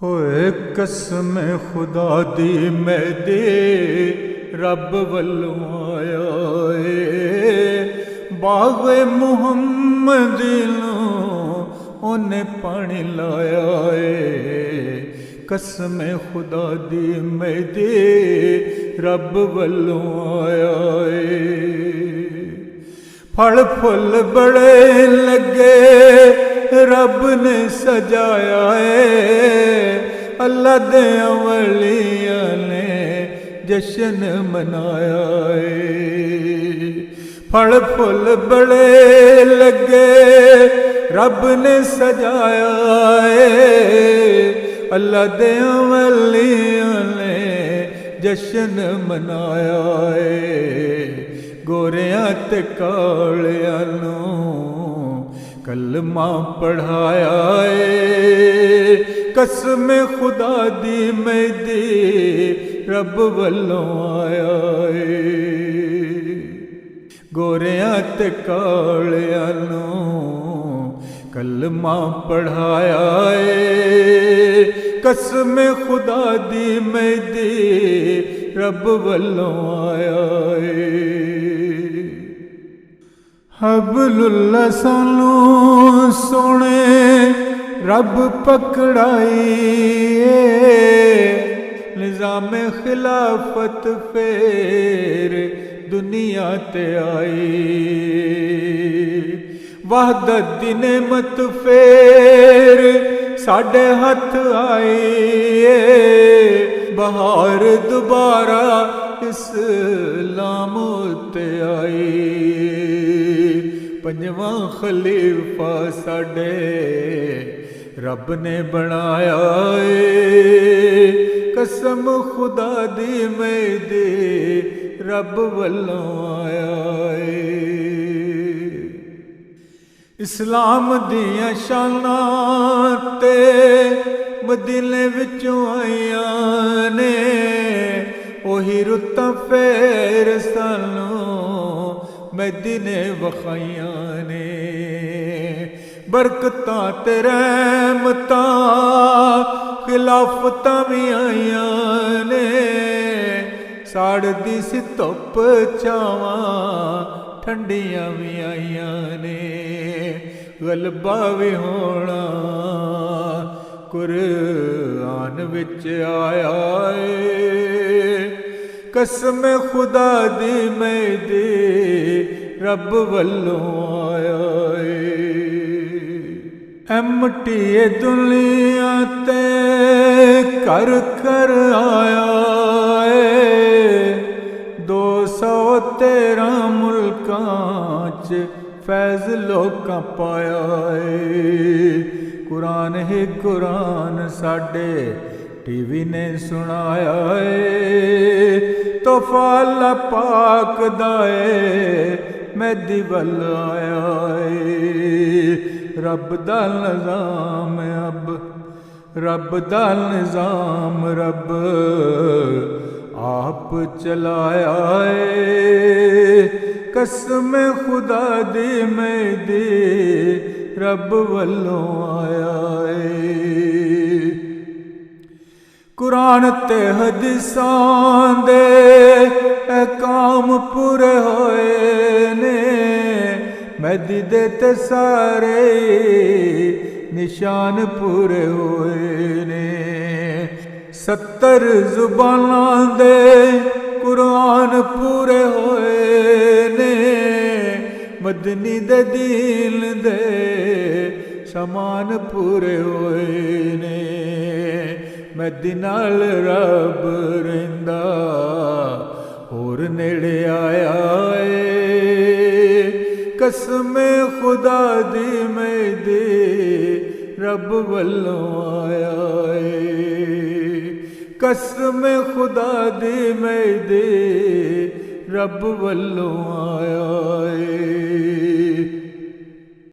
होए कसम खुदा दी मैं दे रब वल्लों आया बाग़े मुहम्मद उन्हें पानी लाया कसम खुदा दी मैं दे रब वल्लों आया फल फुल बड़े लगे रब ने सजाया अल्लाह दे अवलिया ने जश्न मनाया फल फुल बड़े लगे रब ने सजाया अल्लाह दे अवलिया ने जश्न मनाया गोरियां ते कालियां नूं कलमा पढ़ाया कसम खुदा दी मैं दी रब वल्लों आया गोरियां ते कालियां नूं कलमा पढ़ाया कसम खुदा दी मैं दी रब वल्लों आया हबलुल्ला सानू सोने रब पकड़ाई निज़ाम खिलाफत फेर दुनिया ते आई वहदत दी नेमत फेर साडे हथ आई बहार दोबारा इस्लाम ते आई पंजवां खलीफा साडे रब ने बनाया कसम खुदा दी मैं दे रब वल्लों आया इस्लाम दियां शानां ते मदीने विचों आईयां ने ओही रुतां फेर सानू मदीने वखाइयां ने बरकतां ते रहमतां खिलाफतां भी आईयां ने साड़दी सी धुप छावां ठंडियां भी आईयां ने गलबा भी होना कुरान विच आया कसम खुदा दी मैं दे रब वल्लों आया एमटी दुनिया ते कर कर आया 213 मुल्कां च फैज़ लोकां पाया कुरान ही कुरान साडे टीवी ने सुनाया तोहफा अल्लाह पाक दा मैदी वल आया रब दा निज़ाम अब रब दा निज़ाम रब आप चलाया कसम खुदा दी मैं दे रब वल्लों आया कुरान ते हदीसां दे अहकाम पूरे होए ने मैदी दे ते सारे निशान पूरे होए ने 70 जुबानां दे कुरान पूरे होए ने मदनी दे दीन दे समान पूरे होए ने मैदी नाल रब रहिंदा होर नेड़े आया कसम खुदा दी मैं दे रब वल्लों आया कसम खुदा दी मैं दे रब वल्लों आया